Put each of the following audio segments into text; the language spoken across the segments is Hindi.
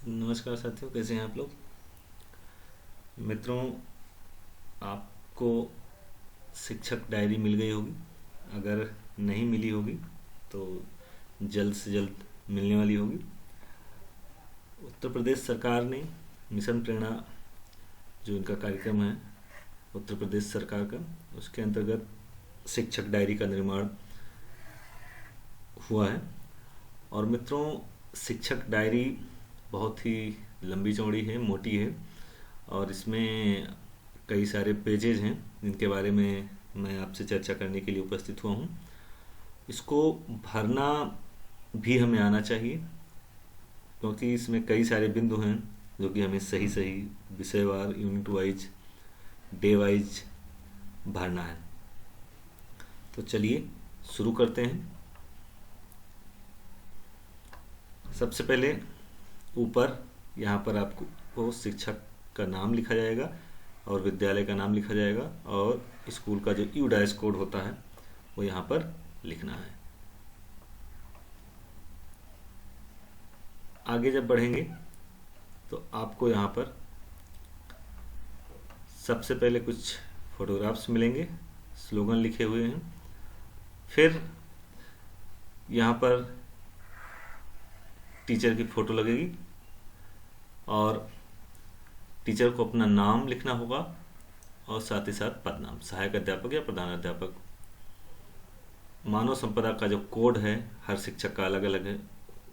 नमस्कार साथियों, कैसे हैं आप लोग। मित्रों, आपको शिक्षक डायरी मिल गई होगी। अगर नहीं मिली होगी तो जल्द से जल्द मिलने वाली होगी। उत्तर प्रदेश सरकार ने मिशन प्रेरणा, जो इनका कार्यक्रम है उत्तर प्रदेश सरकार का, उसके अंतर्गत शिक्षक डायरी का निर्माण हुआ है। और मित्रों, शिक्षक डायरी बहुत ही लंबी चौड़ी है, मोटी है, और इसमें कई सारे पेजेज हैं जिनके बारे में मैं आपसे चर्चा करने के लिए उपस्थित हुआ हूँ। इसको भरना भी हमें आना चाहिए, क्योंकि इसमें कई सारे बिंदु हैं जो कि हमें सही सही विषयवार, यूनिट वाइज, डे वाइज भरना है। तो चलिए शुरू करते हैं। सबसे पहले ऊपर यहाँ पर आपको शिक्षक का नाम लिखा जाएगा और विद्यालय का नाम लिखा जाएगा, और स्कूल का जो यूडाइस कोड होता है वो यहाँ पर लिखना है। आगे जब बढ़ेंगे तो आपको यहाँ पर सबसे पहले कुछ फोटोग्राफ्स मिलेंगे, स्लोगन लिखे हुए हैं। फिर यहाँ पर टीचर की फ़ोटो लगेगी और टीचर को अपना नाम लिखना होगा, और साथ ही साथ पदनाम, सहायक अध्यापक या प्रधान अध्यापक। मानव संपदा का जो कोड है हर शिक्षक का अलग अलग है,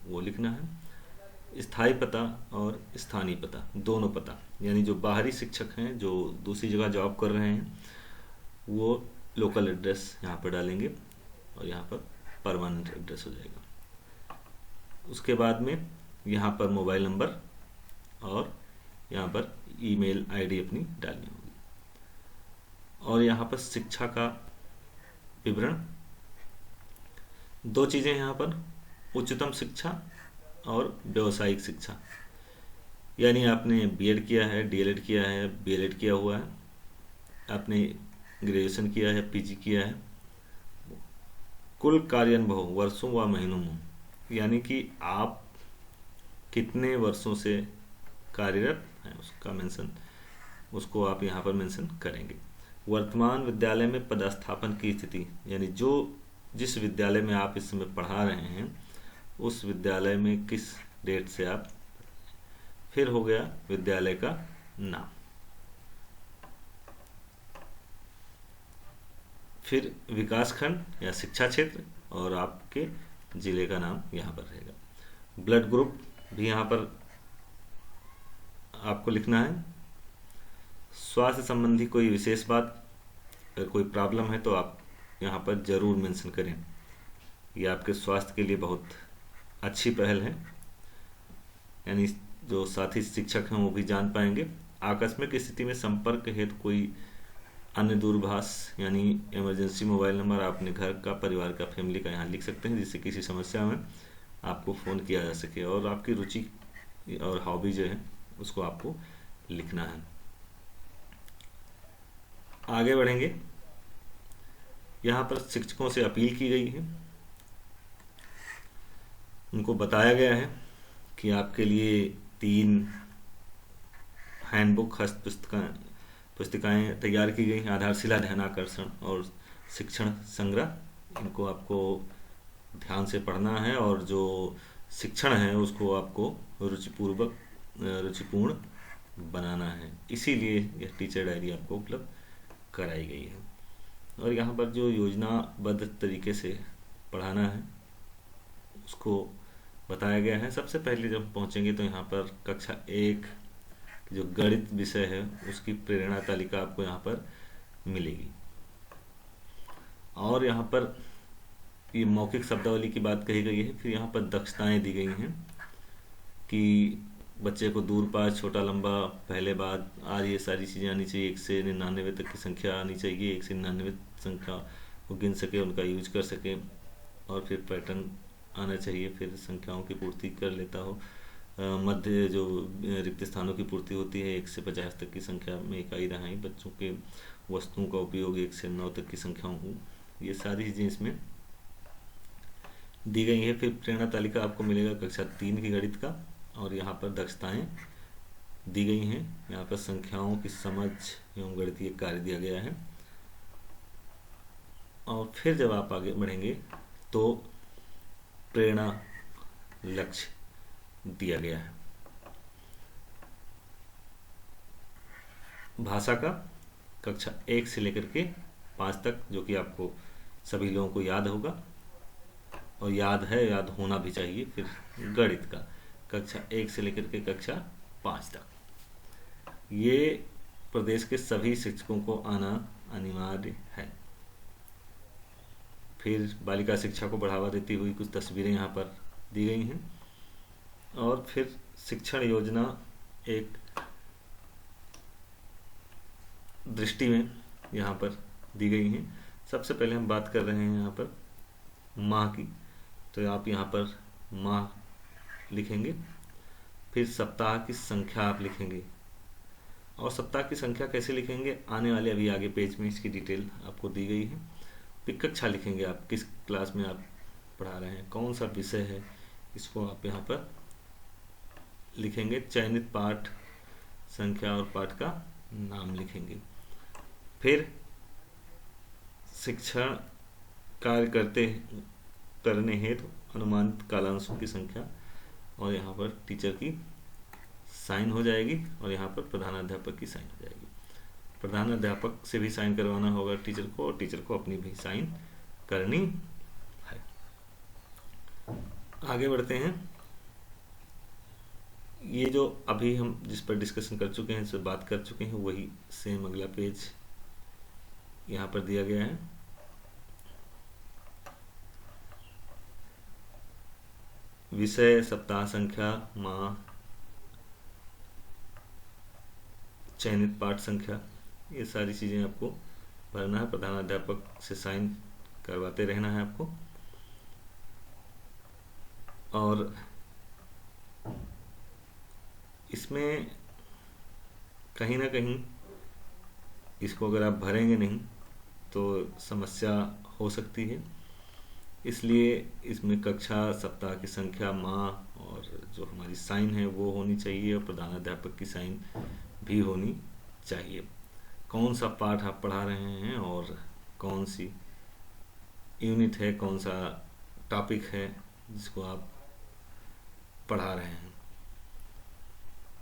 वो लिखना है। स्थायी पता और स्थानीय पता, दोनों पता, यानी जो बाहरी शिक्षक हैं जो दूसरी जगह जॉब कर रहे हैं वो लोकल एड्रेस यहाँ पर डालेंगे और यहाँ पर परमानेंट एड्रेस हो जाएगा। उसके बाद में यहाँ पर मोबाइल नंबर और यहाँ पर ईमेल आईडी अपनी डालनी होगी। और यहाँ पर शिक्षा का विवरण, दो चीज़ें यहाँ पर, उच्चतम शिक्षा और व्यावसायिक शिक्षा, यानी आपने बीएड किया है, डीएलएड किया है, बीएलएड किया हुआ है, आपने ग्रेजुएशन किया है, पीजी किया है, कुल कार्यानुभव वर्षों व महीनों में, यानी कि आप कितने वर्षों से कार्यरत हैं उसका मेंशन, उसको आप यहाँ पर मेंशन करेंगे। वर्तमान विद्यालय में पदस्थापन की स्थिति, यानी जो जिस विद्यालय में आप इस समय पढ़ा रहे हैं उस विद्यालय में किस डेट से आप। फिर हो गया विद्यालय का नाम, फिर विकासखंड या शिक्षा क्षेत्र, और आपके जिले का नाम यहाँ पर रहेगा। ब्लड ग्रुप भी यहाँ पर आपको लिखना है। स्वास्थ्य संबंधी कोई विशेष बात, अगर कोई प्रॉब्लम है तो आप यहाँ पर ज़रूर मेंशन करें, ये आपके स्वास्थ्य के लिए बहुत अच्छी पहल है, यानी जो साथी शिक्षक हैं वो भी जान पाएंगे। आकस्मिक स्थिति में संपर्क हेतु कोई अन्य दूरभाष यानी इमरजेंसी मोबाइल नंबर आप अपने घर का, परिवार का, फैमिली का यहाँ लिख सकते हैं, जिससे किसी समस्या में आपको फ़ोन किया जा सके। और आपकी रुचि और हॉबी जो है उसको आपको लिखना है। आगे बढ़ेंगे, यहाँ पर शिक्षकों से अपील की गई है, उनको बताया गया है कि आपके लिए 3 हैंडबुक, हस्त पुस्तिकाएँ तैयार की गई हैं। आधारशिला, ध्यानाकर्षण और शिक्षण संग्रह, इनको आपको ध्यान से पढ़ना है, और जो शिक्षण है उसको आपको रुचिपूर्ण बनाना है। इसीलिए यह टीचर डायरी आपको उपलब्ध कराई गई है। और यहाँ पर जो योजनाबद्ध तरीके से पढ़ाना है उसको बताया गया है। सबसे पहले जब पहुँचेंगे तो यहाँ पर कक्षा 1 जो गणित विषय है उसकी प्रेरणा तालिका आपको यहाँ पर मिलेगी। और यहाँ पर ये मौखिक शब्दावली की बात कही गई है। फिर यहाँ पर दक्षताएं दी गई हैं कि बच्चे को दूर पास, छोटा लंबा, पहले बाद, आज ये सारी चीज़ें आनी चाहिए। 1 से 99 तक की संख्या आनी चाहिए, 1 से 99 संख्या को गिन सके, उनका यूज कर सके, और फिर पैटर्न आना चाहिए, फिर संख्याओं की पूर्ति कर लेता हो। मध्य जो रिक्त स्थानों की पूर्ति होती है, 1 से 50 तक की संख्या में इकाई रहाई, बच्चों के वस्तुओं का उपयोग 1 से 9 तक की संख्याओं को, ये सारी चीज़ें इसमें दी गई है। फिर प्रेरणा तालिका आपको मिलेगा कक्षा 3 की गणित का, और यहाँ पर दक्षताएं दी गई हैं। यहाँ पर संख्याओं की समझ एवं गणितीय कार्य दिया गया है। और फिर जब आप आगे बढ़ेंगे तो प्रेरणा लक्ष्य दिया गया है। भाषा का कक्षा 1 से लेकर के 5 तक, जो कि आपको सभी लोगों को याद होगा और याद है, याद होना भी चाहिए। फिर गणित का कक्षा 1 से लेकर के कक्षा 5 तक, ये प्रदेश के सभी शिक्षकों को आना अनिवार्य है। फिर बालिका शिक्षा को बढ़ावा देती हुई कुछ तस्वीरें यहाँ पर दी गई हैं। और फिर शिक्षण योजना एक दृष्टि में यहाँ पर दी गई हैं। सबसे पहले हम बात कर रहे हैं यहाँ पर माह की, तो आप यहाँ पर माह लिखेंगे। फिर सप्ताह की संख्या आप लिखेंगे। और सप्ताह की संख्या कैसे लिखेंगे, आने वाले अभी आगे पेज में इसकी डिटेल आपको दी गई है। फिर कक्षा लिखेंगे, आप किस क्लास में आप पढ़ा रहे हैं, कौन सा विषय है, इसको आप यहाँ पर लिखेंगे। चयनित पाठ संख्या और पाठ का नाम लिखेंगे। फिर शिक्षण कार्य करने हेतु अनुमानित कालांशों की संख्या, और यहाँ पर टीचर की साइन हो जाएगी और यहाँ पर प्रधानाध्यापक की साइन हो जाएगी। प्रधानाध्यापक से भी साइन करवाना होगा टीचर को, और टीचर को अपनी भी साइन करनी है। आगे बढ़ते हैं। ये जो अभी हम जिस पर डिस्कशन कर चुके हैं, जिस पर बात कर चुके हैं, वही सेम अगला पेज यहाँ पर दिया गया है। विषय, सप्ताह संख्या, माह, चयनित पाठ संख्या, ये सारी चीज़ें आपको भरना है। प्रधानाध्यापक से साइन करवाते रहना है आपको। और इसमें कहीं ना कहीं इसको अगर आप भरेंगे नहीं तो समस्या हो सकती है। इसलिए इसमें कक्षा, सप्ताह की संख्या, माह और जो हमारी साइन है वो होनी चाहिए, और प्रधानाध्यापक की साइन भी होनी चाहिए। कौन सा पाठ आप पढ़ा रहे हैं और कौन सी यूनिट है, कौन सा टॉपिक है जिसको आप पढ़ा रहे हैं,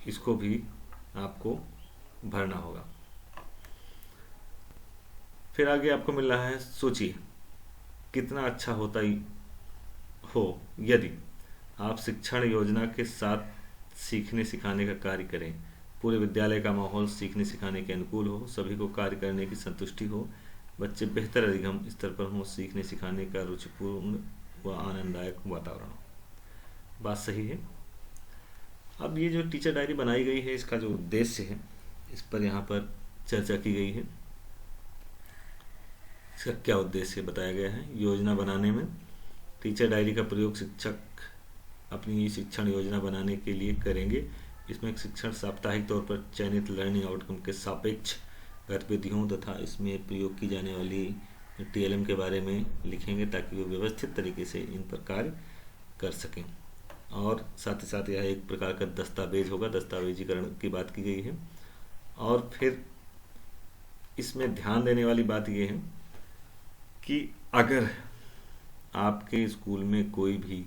इसको भी आपको भरना होगा। फिर आगे आपको मिल रहा है, सोचिए कितना अच्छा होता ही हो यदि आप शिक्षण योजना के साथ सीखने सिखाने का कार्य करें। पूरे विद्यालय का माहौल सीखने सिखाने के अनुकूल हो, सभी को कार्य करने की संतुष्टि हो, बच्चे बेहतर अधिगम स्तर पर हों, सीखने सिखाने का रुचिपूर्ण व आनंददायक वातावरण हो। बात सही है। अब ये जो टीचर डायरी बनाई गई है, इसका जो उद्देश्य है, इस पर यहाँ पर चर्चा की गई है। इसका क्या उद्देश्य बताया गया है। योजना बनाने में टीचर डायरी का प्रयोग शिक्षक अपनी शिक्षण योजना बनाने के लिए करेंगे। इसमें शिक्षण साप्ताहिक तौर पर चयनित लर्निंग आउटकम के सापेक्ष गतिविधियों तथा इसमें प्रयोग की जाने वाली TLM के बारे में लिखेंगे, ताकि वो व्यवस्थित तरीके से इन पर कार्य कर सकें। और साथ ही साथ यह एक प्रकार का दस्तावेज होगा, दस्तावेजीकरण की बात की गई है। और फिर इसमें ध्यान देने वाली बात यह है कि अगर आपके स्कूल में कोई भी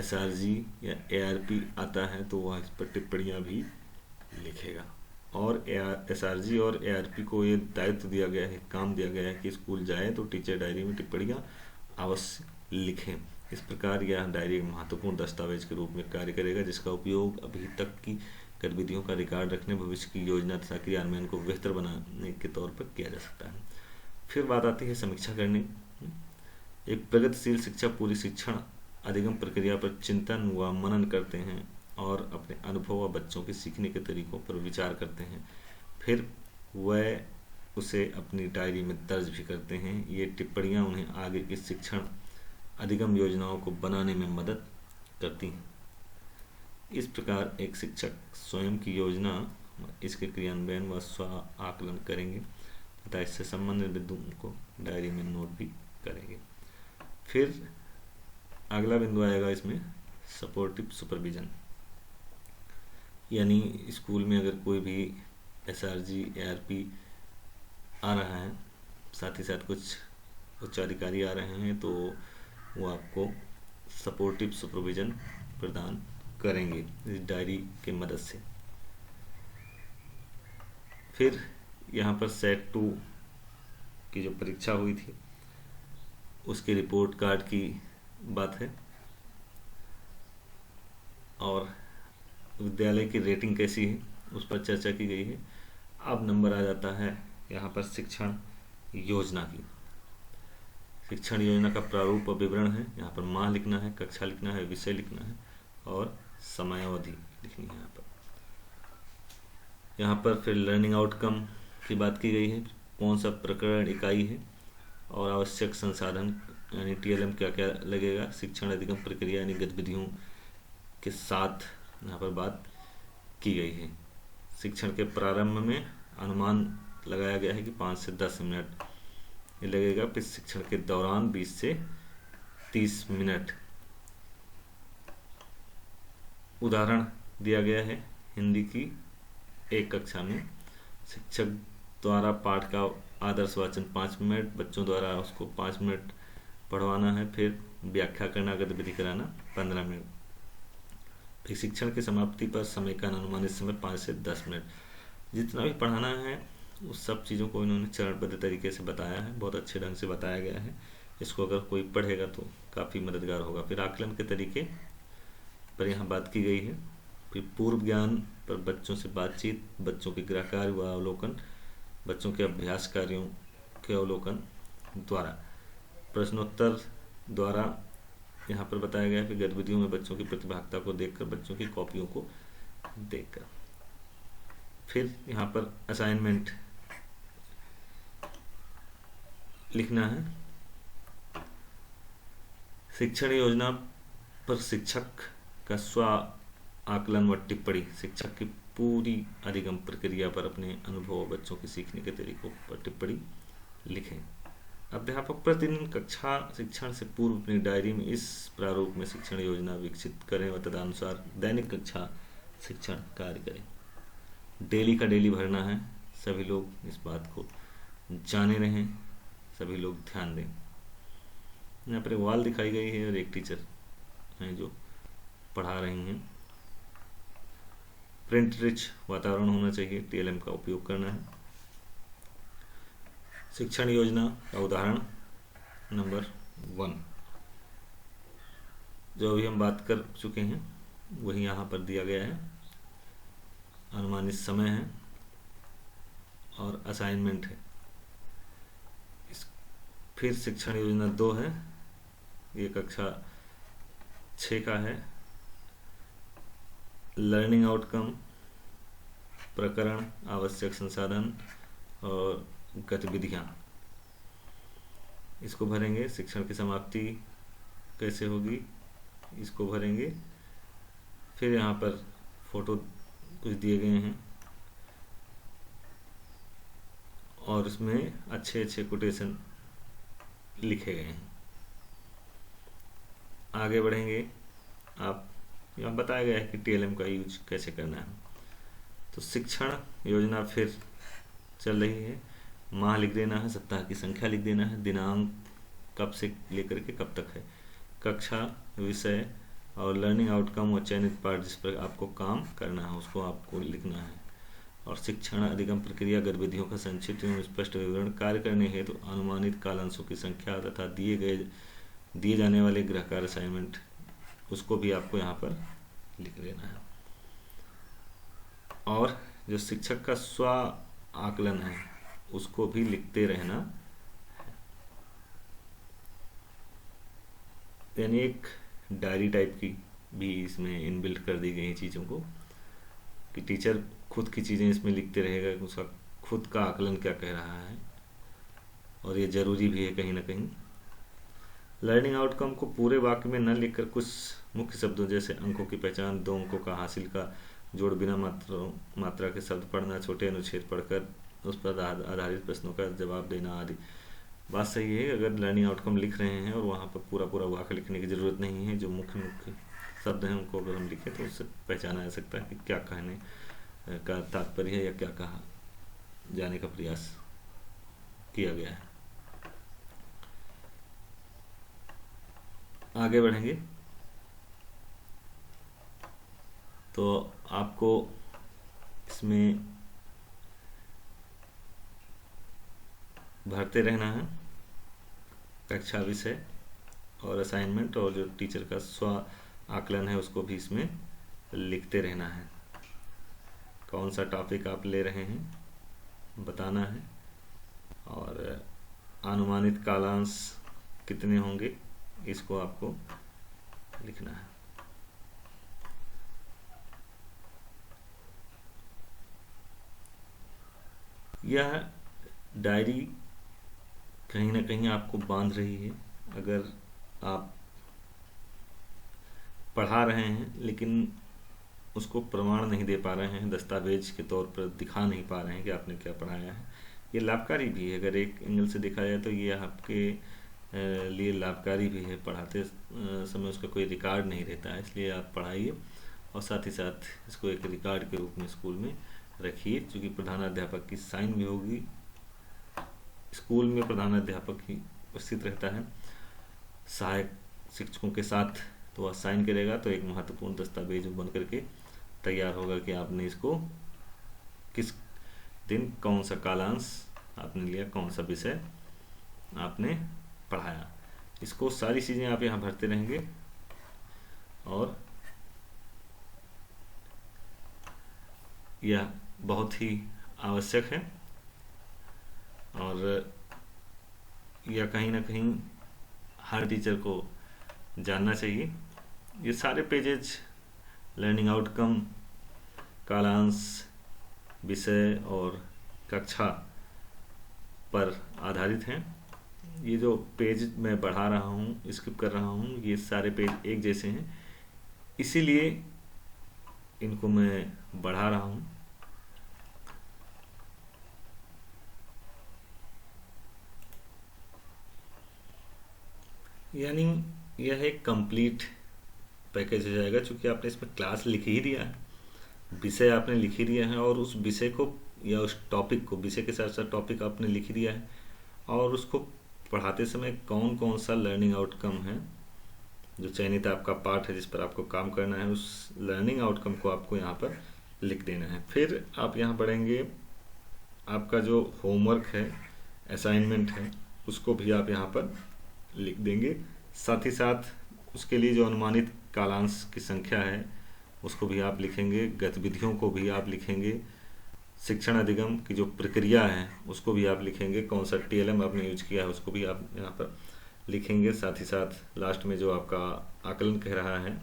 SRG या ARP आता है तो वह इस पर टिप्पणियाँ भी लिखेगा। और SRG और ARP को ये दायित्व दिया गया है, काम दिया गया है कि स्कूल जाए तो टीचर डायरी में टिप्पणियाँ अवश्य लिखें। इस प्रकार यह डायरी एक महत्वपूर्ण दस्तावेज के रूप में कार्य करेगा, जिसका उपयोग अभी तक की गतिविधियों का रिकॉर्ड रखने, भविष्य की योजना तथा क्रियान्वयन को बेहतर बनाने के तौर पर किया जा सकता है। फिर बात आती है समीक्षा करने। एक प्रगतिशील शिक्षक पूरी शिक्षण अधिगम प्रक्रिया पर चिंतन व मनन करते हैं और अपने अनुभव व बच्चों के सीखने के तरीकों पर विचार करते हैं। फिर वह उसे अपनी डायरी में दर्ज भी करते हैं। ये टिप्पणियाँ उन्हें आगे की शिक्षण अधिगम योजनाओं को बनाने में मदद करती हैं। इस प्रकार एक शिक्षक स्वयं की योजना, इसके क्रियान्वयन व स्व आकलन करेंगे तथा इससे संबंधित बिंदुओं को डायरी में नोट भी करेंगे। फिर अगला बिंदु आएगा इसमें सपोर्टिव सुपरविजन। यानी स्कूल में अगर कोई भी SRG ARP आ रहा है, साथ ही साथ कुछ उच्च अधिकारी आ रहे हैं, तो वो आपको सपोर्टिव सुपरविज़न प्रदान करेंगे इस डायरी के मदद से। फिर यहाँ पर सेट 2 की जो परीक्षा हुई थी उसके रिपोर्ट कार्ड की बात है, और विद्यालय की रेटिंग कैसी है उस पर चर्चा की गई है। अब नंबर आ जाता है यहाँ पर शिक्षण योजना की। शिक्षण योजना का प्रारूप और विवरण है। यहाँ पर माह लिखना है, कक्षा लिखना है, विषय लिखना है और समयावधि लिखनी है। यहाँ पर फिर लर्निंग आउटकम की बात की गई है, कौन सा प्रकरण इकाई है और आवश्यक संसाधन यानी TLM क्या क्या लगेगा। शिक्षण अधिगम प्रक्रिया यानी गतिविधियों के साथ यहाँ पर बात की गई है। शिक्षण के प्रारंभ में अनुमान लगाया गया है कि 5 से 10 मिनट ये लगेगा। फिर शिक्षण के दौरान 20 से 30 मिनट। उदाहरण दिया गया है हिंदी की एक कक्षा में शिक्षक द्वारा पाठ का आदर्श वाचन 5 मिनट, बच्चों द्वारा उसको 5 मिनट पढ़वाना है, फिर व्याख्या करना, गतिविधि कराना 15 मिनट। फिर शिक्षण की समाप्ति पर समय का अनुमानित समय 5 से 10 मिनट। जितना भी पढ़ाना है उस सब चीज़ों को इन्होंने चरणबद्ध तरीके से बताया है, बहुत अच्छे ढंग से बताया गया है। इसको अगर कोई पढ़ेगा तो काफ़ी मददगार होगा। फिर आकलन के तरीके पर यहाँ बात की गई है। फिर पूर्व ज्ञान पर बच्चों से बातचीत, बच्चों के गृह कार्य व अवलोकन, बच्चों के अभ्यास कार्यों के अवलोकन द्वारा, प्रश्नोत्तर द्वारा यहाँ पर बताया गया है। फिर गतिविधियों में बच्चों की प्रतिभागिता को देखकर, बच्चों की कॉपियों को देखकर। फिर यहाँ पर असाइनमेंट लिखना है। शिक्षण योजना पर शिक्षक का स्व आकलन व टिप्पणी, शिक्षक की पूरी अधिगम प्रक्रिया पर अपने अनुभव, बच्चों के सीखने के तरीकों पर टिप्पणी लिखें। अध्यापक प्रतिदिन कक्षा शिक्षण से पूर्व अपनी डायरी में इस प्रारूप में शिक्षण योजना विकसित करें व तदनुसार दैनिक कक्षा शिक्षण कार्य करें। डेली का डेली भरना है। सभी लोग इस बात को जाने रहें, सभी लोग ध्यान दें। यहाँ पर एक वॉल दिखाई गई है और एक टीचर हैं जो पढ़ा रही हैं। प्रिंट रिच वातावरण होना चाहिए, TLM का उपयोग करना है। शिक्षण योजना का उदाहरण नंबर 1 जो अभी हम बात कर चुके हैं वही यहाँ पर दिया गया है। अनुमानित समय है और असाइनमेंट है। फिर शिक्षण योजना 2 है, ये कक्षा 6 का है। लर्निंग आउटकम, प्रकरण, आवश्यक संसाधन और गतिविधियाँ, इसको भरेंगे। शिक्षण की समाप्ति कैसे होगी इसको भरेंगे। फिर यहाँ पर फोटो कुछ दिए गए हैं और इसमें अच्छे अच्छे कोटेशन लिखे गए हैं। आगे बढ़ेंगे। आप यहाँ बताया गया है कि TLM का यूज कैसे करना है। तो शिक्षण योजना फिर चल रही है। माह लिख देना है, सप्ताह की संख्या लिख देना है, दिनांक कब से लेकर के कब तक है, कक्षा, विषय और लर्निंग आउटकम और चयनित पाठ जिस पर आपको काम करना है उसको आपको लिखना है। और शिक्षण अधिगम प्रक्रिया गतिविधियों का संक्षिप्त एवं स्पष्ट विवरण कार्य करने हेतु तो अनुमानित कालांशों की संख्या तथा दिए जाने वाले गृह कार्य असाइनमेंट उसको भी आपको यहाँ पर लिख देना है। और जो शिक्षक का स्व आकलन है उसको भी लिखते रहना है। यानी एक डायरी टाइप की भी इसमें इनबिल्ट कर दी गई चीज़ों को कि टीचर खुद की चीज़ें इसमें लिखते रहेगा, उसका खुद का आकलन क्या कह रहा है, और ये ज़रूरी भी है कहीं ना कहीं। लर्निंग आउटकम को पूरे वाक्य में न लिखकर कुछ मुख्य शब्दों जैसे अंकों की पहचान, 2 अंकों का हासिल का जोड़, बिना मात्रा के शब्द पढ़ना, छोटे अनुच्छेद पढ़कर उस पर आधारित प्रश्नों का जवाब देना आदि। बात सही है। अगर लर्निंग आउटकम लिख रहे हैं और वहाँ पर पूरा पूरा वाक्य लिखने की ज़रूरत नहीं है, जो मुख्य शब्द हैं उनको अगर हम लिखें तो उससे पहचाना जा सकता है कि क्या कहने का तात्पर्य है या क्या कहा जाने का प्रयास किया गया है। आगे बढ़ेंगे तो आपको इसमें भरते रहना है कक्षा विषय और असाइनमेंट, और जो टीचर का स्व आकलन है उसको भी इसमें लिखते रहना है। कौन सा टॉपिक आप ले रहे हैं बताना है, और अनुमानित कालांश कितने होंगे इसको आपको लिखना है। यह डायरी कहीं ना कहीं आपको बांध रही है। अगर आप पढ़ा रहे हैं लेकिन उसको प्रमाण नहीं दे पा रहे हैं, दस्तावेज के तौर पर दिखा नहीं पा रहे हैं कि आपने क्या पढ़ाया है, ये लाभकारी भी है। अगर एक एंगल से देखा जाए तो ये आपके लिए लाभकारी भी है। पढ़ाते समय उसका कोई रिकॉर्ड नहीं रहता है, इसलिए आप पढ़ाइए और साथ ही साथ इसको एक रिकॉर्ड के रूप में स्कूल में रखिए, क्योंकि प्रधानाध्यापक की साइन भी होगी। स्कूल में प्रधानाध्यापक ही उपस्थित रहता है सहायक शिक्षकों के साथ, तो वह साइन करेगा तो एक महत्वपूर्ण दस्तावेज बन करके तैयार होगा कि आपने इसको किस दिन कौन सा कालांश आपने लिया, कौन सा विषय आपने पढ़ाया। इसको सारी चीज़ें आप यहाँ भरते रहेंगे और यह बहुत ही आवश्यक है, और यह कहीं ना कहीं हर टीचर को जानना चाहिए। ये सारे पेजेज लर्निंग आउटकम, कालांश, विषय और कक्षा पर आधारित हैं। ये जो पेज मैं बढ़ा रहा हूँ, स्किप कर रहा हूँ, ये सारे पेज एक जैसे हैं, इसीलिए इनको मैं बढ़ा रहा हूँ। यानी यह एक कंप्लीट पैकेज हो जाएगा, क्योंकि आपने इसमें क्लास लिख ही दिया है, विषय आपने लिख ही दिया है, और उस विषय को या उस टॉपिक को, विषय के साथ साथ टॉपिक आपने लिख दिया है, और उसको पढ़ाते समय कौन कौन सा लर्निंग आउटकम है जो चयनित आपका पार्ट है जिस पर आपको काम करना है, उस लर्निंग आउटकम को आपको यहाँ पर लिख देना है। फिर आप यहाँ पढ़ेंगे आपका जो होमवर्क है, असाइनमेंट है, उसको भी आप यहाँ पर लिख देंगे। साथ ही साथ उसके लिए जो अनुमानित कालांश की संख्या है उसको भी आप लिखेंगे, गतिविधियों को भी आप लिखेंगे, शिक्षण अधिगम की जो प्रक्रिया है उसको भी आप लिखेंगे, कौन सा टीएलएम आपने यूज किया है उसको भी आप यहाँ पर लिखेंगे। साथ ही साथ लास्ट में जो आपका आकलन कह रहा है,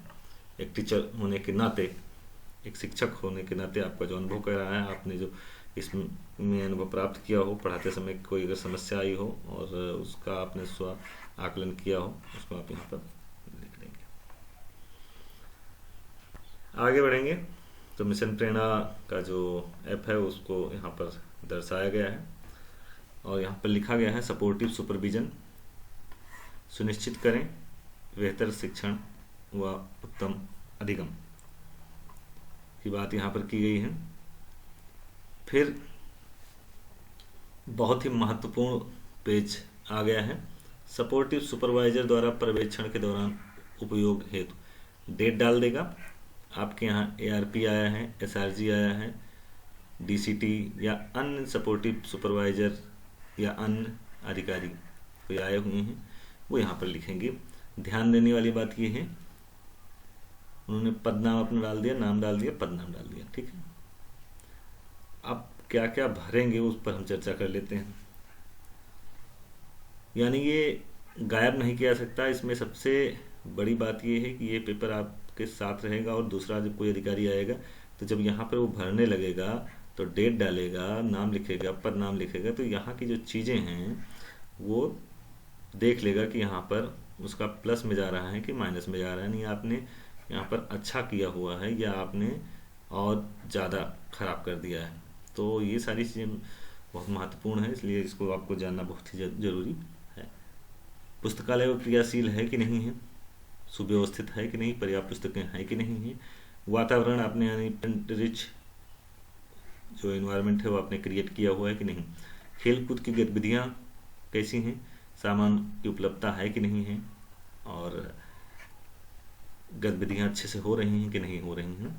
एक टीचर होने के नाते, एक शिक्षक होने के नाते आपका जो अनुभव कह रहा है, आपने जो इसमें अनुभव प्राप्त किया हो, पढ़ाते समय कोई अगर समस्या आई हो और उसका आपने स्व आकलन किया हो, उसको आप यहाँ पर लिख देंगे। आगे बढ़ेंगे तो मिशन प्रेरणा का जो ऐप है उसको यहाँ पर दर्शाया गया है, और यहाँ पर लिखा गया है सपोर्टिव सुपरविजन सुनिश्चित करें बेहतर शिक्षण व उत्तम अधिगम की बात यहाँ पर की गई है। फिर बहुत ही महत्वपूर्ण पेज आ गया है, सपोर्टिव सुपरवाइजर द्वारा पर्यवेक्षण के दौरान उपयोग हेतु डेट डाल देगा। आपके यहाँ ARP आया है, SRG आया है, DCT या अन्य सपोर्टिव सुपरवाइजर या अन्य अधिकारी कोई आए हुए हैं, वो यहाँ पर लिखेंगे। ध्यान देने वाली बात ये है, उन्होंने पद नाम अपना डाल दिया, नाम डाल दिया, पद नाम डाल दिया, ठीक है। अब क्या क्या भरेंगे उस पर हम चर्चा कर लेते हैं। यानी ये गायब नहीं किया जा सकता। इसमें सबसे बड़ी बात ये है कि ये पेपर आपके साथ रहेगा, और दूसरा जब कोई अधिकारी आएगा तो जब यहाँ पर वो भरने लगेगा तो डेट डालेगा, नाम लिखेगा, पद नाम लिखेगा, तो यहाँ की जो चीज़ें हैं वो देख लेगा कि यहाँ पर उसका प्लस में जा रहा है कि माइनस में जा रहा है, नहीं आपने यहाँ पर अच्छा किया हुआ है या आपने और ज़्यादा खराब कर दिया है। तो ये सारी चीज़ें बहुत महत्वपूर्ण है, इसलिए इसको आपको जानना बहुत ही ज़रूरी है। पुस्तकालय क्रियाशील है कि नहीं है, सुव्यवस्थित है कि नहीं, पर्याप्त पुस्तकें हैं कि नहीं है, वातावरण आपने यानी रिच जो इन्वायरमेंट है वो आपने क्रिएट किया हुआ है कि नहीं, खेलकूद की गतिविधियाँ कैसी हैं, सामान की उपलब्धता है कि नहीं है, और गतिविधियाँ अच्छे से हो रही हैं कि नहीं हो रही हैं।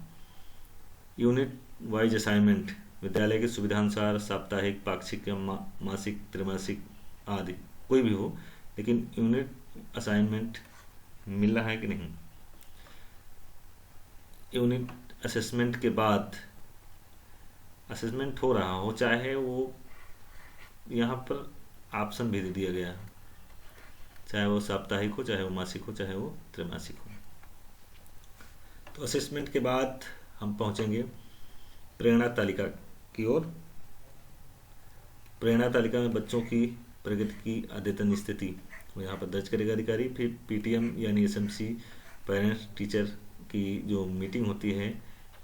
यूनिट वाइज असाइनमेंट विद्यालय की सुविधानुसार साप्ताहिक, पाक्षिक या मासिक, त्रैमासिक आदि कोई भी हो, लेकिन यूनिट असाइनमेंट मिल रहा है कि नहीं। यूनिट असेसमेंट के बाद असेसमेंट हो रहा हो, चाहे वो यहाँ पर ऑप्शन भी दे दिया गया है, चाहे वो साप्ताहिक हो, चाहे वो मासिक हो, चाहे वो त्रैमासिक हो। तो असेसमेंट के बाद हम पहुँचेंगे प्रेरणा तालिका की ओर। प्रेरणा तालिका में बच्चों की प्रगति की अद्यतन स्थिति वो यहाँ पर दर्ज करेगा अधिकारी। फिर पीटीएम यानी एसएमसी, पेरेंट्स टीचर की जो मीटिंग होती है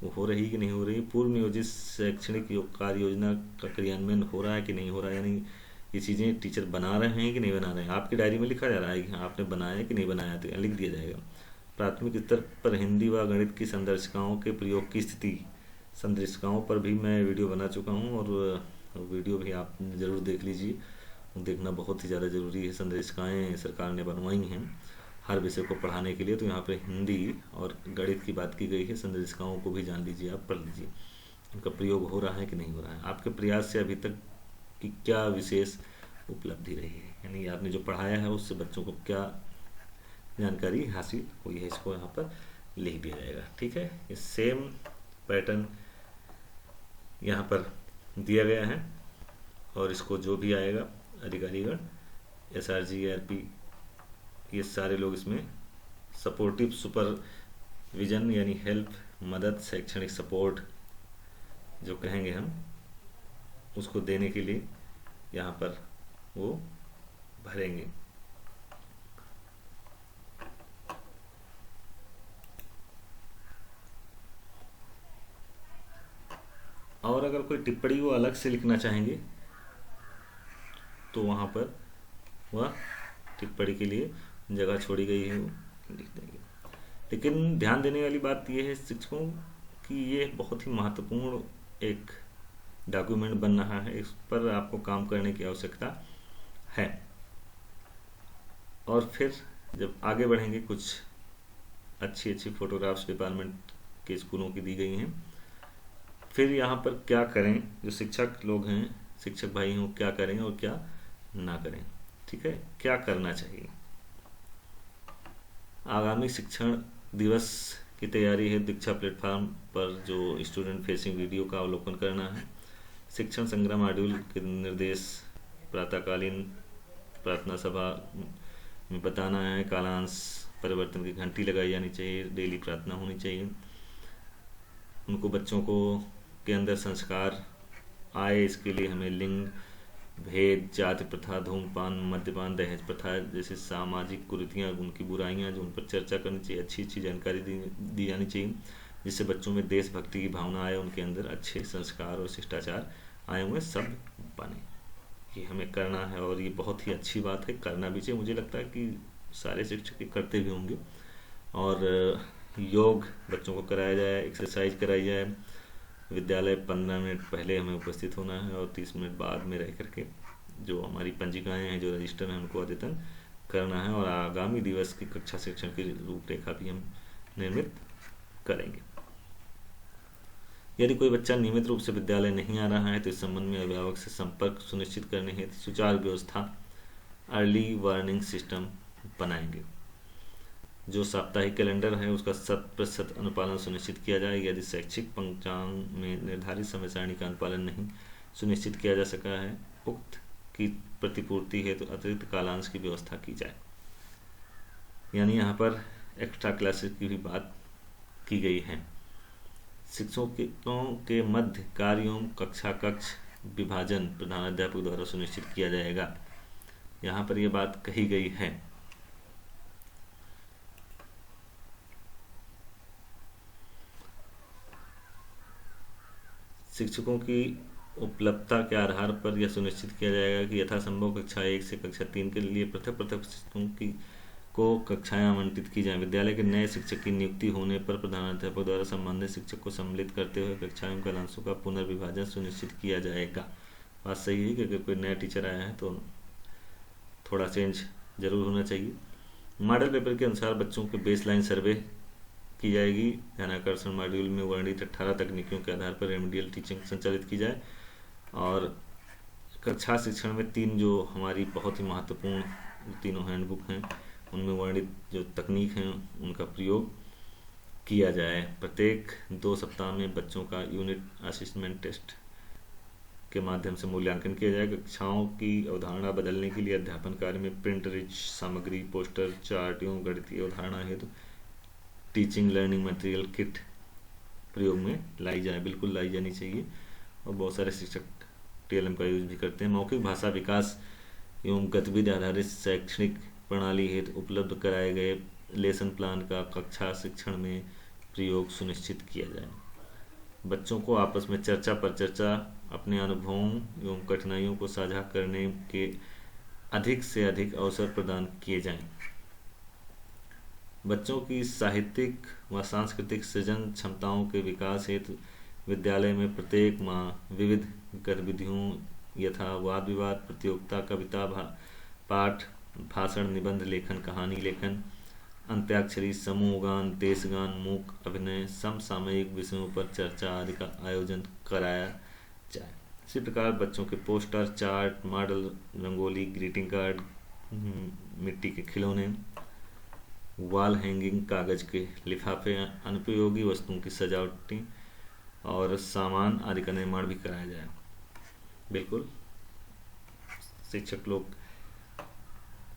वो हो रही कि नहीं हो रही, पूर्व नियोजित शैक्षणिक कार्य योजना का क्रियान्वयन हो रहा है कि नहीं हो रहा है, यानी ये चीज़ें टीचर बना रहे हैं कि नहीं बना रहे हैं। आपकी डायरी में लिखा जा रहा है कि हाँ आपने बनाया है कि नहीं बनाया, तो लिख दिया जाएगा। प्राथमिक स्तर पर हिंदी व गणित की संदर्शिकाओं के प्रयोग की स्थिति, संदर्शिकाओं पर भी मैं वीडियो बना चुका हूँ, और वीडियो भी आप ज़रूर देख लीजिए, देखना बहुत ही ज़्यादा ज़रूरी है। संदर्शिकाएँ सरकार ने बनवाई हैं हर विषय को पढ़ाने के लिए, तो यहाँ पर हिंदी और गणित की बात की गई है। संदर्शिकाओं को भी जान लीजिए, आप पढ़ लीजिए, उनका प्रयोग हो रहा है कि नहीं हो रहा है, आपके प्रयास से अभी तक की क्या विशेष उपलब्धि रही है, यानी आपने जो पढ़ाया है उससे बच्चों को क्या जानकारी हासिल हुई है, इसको यहाँ पर लिख दिया जाएगा। ठीक है, ये सेम पैटर्न यहाँ पर दिया गया है, और इसको जो भी आएगा अधिकारीगण, एसआरजी, आरपी, ये सारे लोग इसमें सपोर्टिव सुपरविजन यानी हेल्प, मदद, शैक्षणिक सपोर्ट जो कहेंगे हम, उसको देने के लिए यहाँ पर वो भरेंगे। और अगर कोई टिप्पणी वो अलग से लिखना चाहेंगे तो वहाँ पर वह टिप्पणी के लिए जगह छोड़ी गई है, वो लिख देंगे। लेकिन ध्यान देने वाली बात यह है शिक्षकों कि ये बहुत ही महत्वपूर्ण एक डॉक्यूमेंट बन रहा है, इस पर आपको काम करने की आवश्यकता है। और फिर जब आगे बढ़ेंगे, कुछ अच्छी अच्छी फोटोग्राफ्स डिपार्टमेंट के स्कूलों की दी गई हैं। फिर यहाँ पर क्या करें, जो शिक्षक लोग हैं, शिक्षक भाई हैं, वो क्या करें और क्या ना करें। ठीक है, क्या करना चाहिए। आगामी शिक्षण दिवस की तैयारी है। दीक्षा प्लेटफॉर्म पर जो स्टूडेंट फेसिंग वीडियो का अवलोकन करना है। शिक्षण संग्राम मॉड्यूल के निर्देश प्रातःकालीन प्रार्थना सभा में बताना है। कालांश परिवर्तन की घंटी लगाई जानी चाहिए, डेली प्रार्थना होनी चाहिए। उनको बच्चों को के अंदर संस्कार आए, इसके लिए हमें लिंग भेद, जाति प्रथा, धूमपान, मद्यपान, दहेज प्रथा जैसे सामाजिक कुरीतियाँ, उनकी बुराइयाँ जो उन पर चर्चा करनी चाहिए, अच्छी अच्छी जानकारी दी जानी चाहिए, जिससे बच्चों में देशभक्ति की भावना आए, उनके अंदर अच्छे संस्कार और शिष्टाचार आए हुए सब बने। ये हमें करना है, और ये बहुत ही अच्छी बात है, करना भी चाहिए। मुझे लगता है कि सारे शिक्षक करते भी होंगे। और योग बच्चों को कराया जाए, एक्सरसाइज कराई जाए। विद्यालय 15 मिनट पहले हमें उपस्थित होना है, और 30 मिनट बाद में रह करके जो हमारी पंजिकाएँ हैं, जो रजिस्टर हैं, उनको अद्यतन करना है। और आगामी दिवस की कक्षा शिक्षण की रूपरेखा भी हम निर्मित करेंगे। यदि कोई बच्चा नियमित रूप से विद्यालय नहीं आ रहा है तो इस संबंध में अभिभावक से संपर्क सुनिश्चित करने हेतु सुचारू व्यवस्था अर्ली वार्निंग सिस्टम बनाएंगे। जो साप्ताहिक कैलेंडर है उसका 100% अनुपालन सुनिश्चित किया जाए। यदि शैक्षिक पंचांग में निर्धारित समय सारणी का अनुपालन नहीं सुनिश्चित किया जा सका है, उक्त की प्रतिपूर्ति हेतु तो अतिरिक्त कालांश की व्यवस्था की जाए। यानी यहाँ पर एक्स्ट्रा क्लासेस की भी बात की गई है। शिक्षकों के मध्य कार्यों कक्षा कक्ष विभाजन प्रधानाध्यापक द्वारा सुनिश्चित किया जाएगा। यहाँ पर यह बात कही गई है। शिक्षकों की उपलब्धता के आधार पर यह सुनिश्चित किया जाएगा कि यथासंभव कक्षा 1 से कक्षा 3 के लिए पृथक पृथक शिक्षकों की को कक्षाएं आवंटित की जाएं। विद्यालय के नए शिक्षक की नियुक्ति होने पर प्रधानाध्यापक द्वारा संबंधित शिक्षक को सम्मिलित करते हुए कक्षाओं में कलांशों का पुनर्विभाजन सुनिश्चित किया जाएगा। बात सही है कि अगर कोई नया टीचर आया है तो थोड़ा चेंज जरूर होना चाहिए। मॉडल पेपर के अनुसार बच्चों के बेसलाइन सर्वे की जाएगी। ध्यानाकर्षण मॉड्यूल में वर्णित 18 तकनीकों के आधार पर रेमेडियल टीचिंग संचालित की जाए। और कक्षा शिक्षण में 3 जो हमारी बहुत ही महत्वपूर्ण तीनों हैंडबुक हैं उनमें वर्णित जो तकनीक हैं उनका प्रयोग किया जाए। प्रत्येक 2 सप्ताह में बच्चों का यूनिट असेसमेंट टेस्ट के माध्यम से मूल्यांकन किया जाए। कक्षाओं की अवधारणा बदलने के लिए अध्यापन कार्य में प्रिंट रिच सामग्री, पोस्टर, चार्ट एवं गणितीय अवधारणा हेतु टीचिंग लर्निंग मटेरियल किट प्रयोग में लाई जाए, बिल्कुल लाई जानी चाहिए। और बहुत सारे शिक्षक टीएलएम का यूज भी करते हैं। मौखिक भाषा विकास एवं गतिविधि आधारित शैक्षणिक प्रणाली हेतु उपलब्ध कराए गए लेसन प्लान का कक्षा शिक्षण में प्रयोग सुनिश्चित किया जाए। बच्चों को आपस में चर्चा पर चर्चा, अपने अनुभवों एवं कठिनाइयों को साझा करने के अधिक से अधिक अवसर प्रदान किए जाएं। बच्चों की साहित्यिक व सांस्कृतिक सृजन क्षमताओं के विकास हेतु विद्यालय में प्रत्येक माह विविध गतिविधियों यथा वाद विवाद प्रतियोगिता, कविता पाठ, भाषण, निबंध लेखन, कहानी लेखन, अंत्याक्षरी, समूह गान, देश गान, मूक अभिनय, समसामयिक विषयों पर चर्चा आदि का आयोजन कराया जाए। इसी प्रकार बच्चों के poster, chart, model, rangoli, greeting card, मिट्टी के खिलौने, वॉल हैंगिंग, कागज के लिफाफे, अनुपयोगी वस्तुओं की सजावटी और सामान आदि का निर्माण भी कराया जाए। बिल्कुल शिक्षक लोग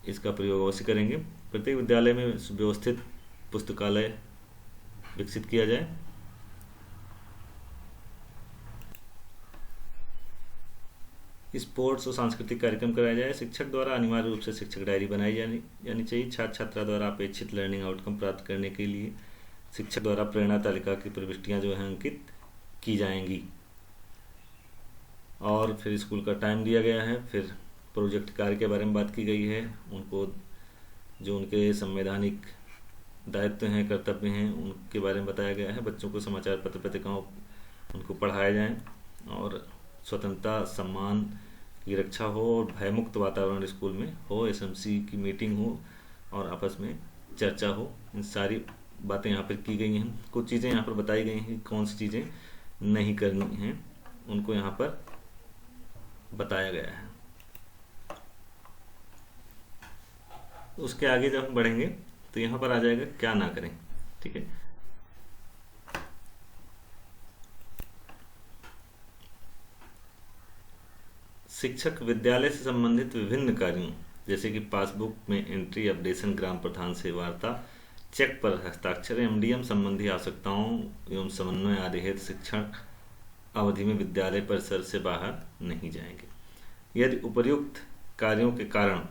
इसका प्रयोग अवश्य करेंगे। प्रत्येक विद्यालय में व्यवस्थित पुस्तकालय विकसित किया जाए। स्पोर्ट्स और सांस्कृतिक कार्यक्रम कराया जाए। शिक्षक द्वारा अनिवार्य रूप से शिक्षक डायरी बनाई जानी चाहिए। छात्र छात्रा द्वारा अपेक्षित लर्निंग आउटकम प्राप्त करने के लिए शिक्षक द्वारा प्रेरणा तालिका की प्रविष्टियां जो हैं अंकित की जाएंगी। और फिर स्कूल का टाइम दिया गया है। फिर प्रोजेक्ट कार्य के बारे में बात की गई है। उनको जो उनके संवैधानिक दायित्व हैं, कर्तव्य हैं, उनके बारे में बताया गया है। बच्चों को समाचार पत्र पत्रिकाओं उनको पढ़ाया जाए और स्वतंत्रता सम्मान की रक्षा हो और भयमुक्त वातावरण स्कूल में हो, एसएमसी की मीटिंग हो और आपस में चर्चा हो। इन सारी बातें यहाँ पर की गई हैं। कुछ चीज़ें यहाँ पर बताई गई हैं कि कौन सी चीज़ें नहीं करनी हैं, उनको यहाँ पर बताया गया है। उसके आगे जब हम बढ़ेंगे तो यहाँ पर आ जाएगा क्या ना करें। ठीक है, शिक्षक विद्यालय से संबंधित विभिन्न कार्यों जैसे कि पासबुक में एंट्री, अपडेशन, ग्राम प्रधान से वार्ता, चेक पर हस्ताक्षर, एमडीएम संबंधी आवश्यकताओं एवं समन्वय आदि हेतु शिक्षण अवधि में विद्यालय परिसर से बाहर नहीं जाएंगे। यदि उपर्युक्त कार्यों के कारण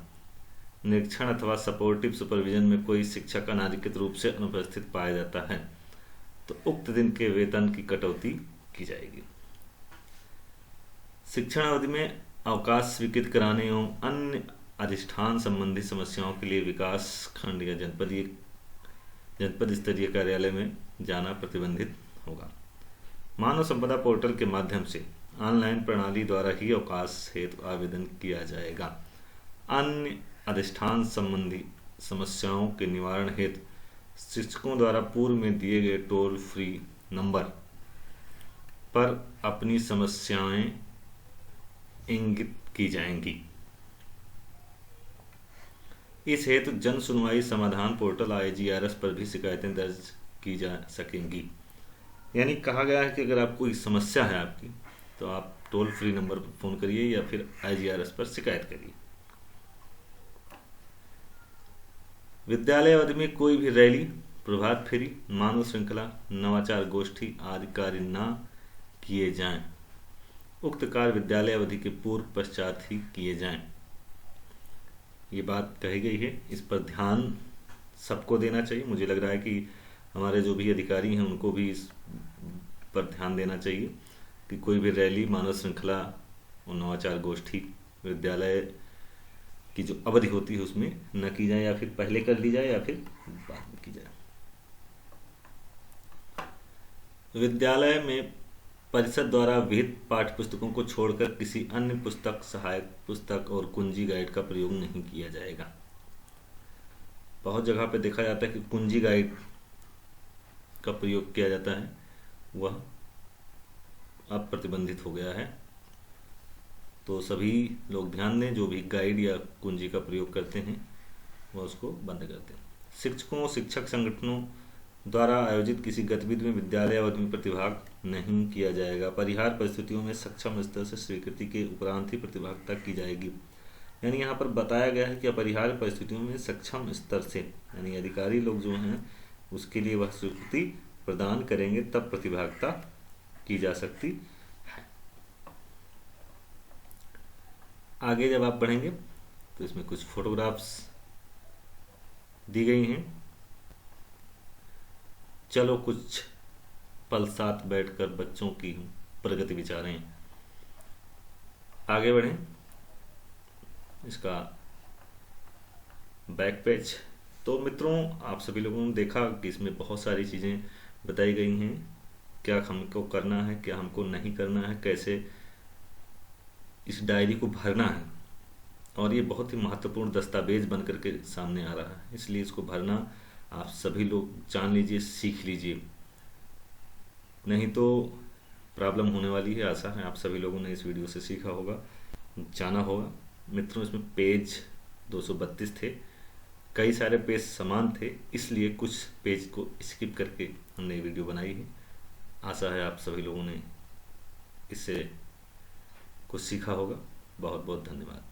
निरीक्षण अथवा सपोर्टिव सुपरविजन में कोई शिक्षक अनाधिकृत रूप से अनुपस्थित पाया जाता है तो उक्त दिन के वेतन की कटौती की जाएगी। शिक्षण अवधि में अवकाश स्वीकृत कराने एवं अन्य अधिष्ठान संबंधी समस्याओं के लिए विकास खंड या जनपद स्तरीय कार्यालय में जाना प्रतिबंधित होगा। मानव संपदा पोर्टल के माध्यम से ऑनलाइन प्रणाली द्वारा ही अवकाश हेतु आवेदन किया जाएगा। अन्य अधिष्ठान संबंधी समस्याओं के निवारण हेतु शिक्षकों द्वारा पूर्व में दिए गए टोल फ्री नंबर पर अपनी समस्याएं इंगित की जाएंगी। इस हेतु जन सुनवाई समाधान पोर्टल IGRS पर भी शिकायतें दर्ज की जा सकेंगी। यानी कहा गया है कि अगर आप कोई समस्या है आपकी तो आप टोल फ्री नंबर पर फोन करिए या फिर IGRS पर शिकायत करिए। विद्यालय अवधि में कोई भी रैली, प्रभात फेरी, मानव श्रृंखला, नवाचार गोष्ठी आदि कार्य न किए जाएं। उक्त कार्य विद्यालय अवधि के पूर्व पश्चात ही किए जाएं। ये बात कही गई है, इस पर ध्यान सबको देना चाहिए। मुझे लग रहा है कि हमारे जो भी अधिकारी हैं उनको भी इस पर ध्यान देना चाहिए कि कोई भी रैली, मानव श्रृंखला और नवाचार गोष्ठी विद्यालय की जो अवधि होती है उसमें न की जाए, या फिर पहले कर ली जाए या फिर बाद में की जाए। विद्यालय में परिषद द्वारा विहित पाठ्य पुस्तकों को छोड़कर किसी अन्य पुस्तक, सहायक पुस्तक और कुंजी गाइड का प्रयोग नहीं किया जाएगा। बहुत जगह पे देखा जाता है कि कुंजी गाइड का प्रयोग किया जाता है, वह अब प्रतिबंधित हो गया है। तो सभी लोग ध्यान दें, जो भी गाइड या कुंजी का प्रयोग करते हैं वह उसको बंद कर दें। शिक्षकों और शिक्षक संगठनों द्वारा आयोजित किसी गतिविधि में विद्यालय अवधि में प्रतिभाग नहीं किया जाएगा। परिहार परिस्थितियों में सक्षम स्तर से स्वीकृति के उपरांत ही प्रतिभागिता की जाएगी। यानी यहाँ पर बताया गया है कि अपरिहार्य परिस्थितियों में सक्षम स्तर से, यानी अधिकारी लोग जो हैं उसके लिए वह स्वीकृति प्रदान करेंगे, तब प्रतिभागिता की जा सकती है। आगे जब आप पढ़ेंगे तो इसमें कुछ फोटोग्राफ्स दी गई हैं। चलो कुछ पल साथ बैठकर बच्चों की प्रगति विचारें। आगे बढ़ें। इसका बैक पेज। तो मित्रों, आप सभी लोगों ने देखा कि इसमें बहुत सारी चीज़ें बताई गई हैं, क्या हमको करना है, क्या हमको नहीं करना है, कैसे इस डायरी को भरना है। और ये बहुत ही महत्वपूर्ण दस्तावेज बन करके सामने आ रहा है, इसलिए इसको भरना आप सभी लोग जान लीजिए, सीख लीजिए, नहीं तो प्रॉब्लम होने वाली है। आशा है आप सभी लोगों ने इस वीडियो से सीखा होगा, जाना होगा। मित्रों, इसमें पेज 232 थे, कई सारे पेज समान थे, इसलिए कुछ पेज को स्किप करके हमने ये वीडियो बनाई है। आशा है आप सभी लोगों ने इससे कुछ सीखा होगा। बहुत बहुत धन्यवाद।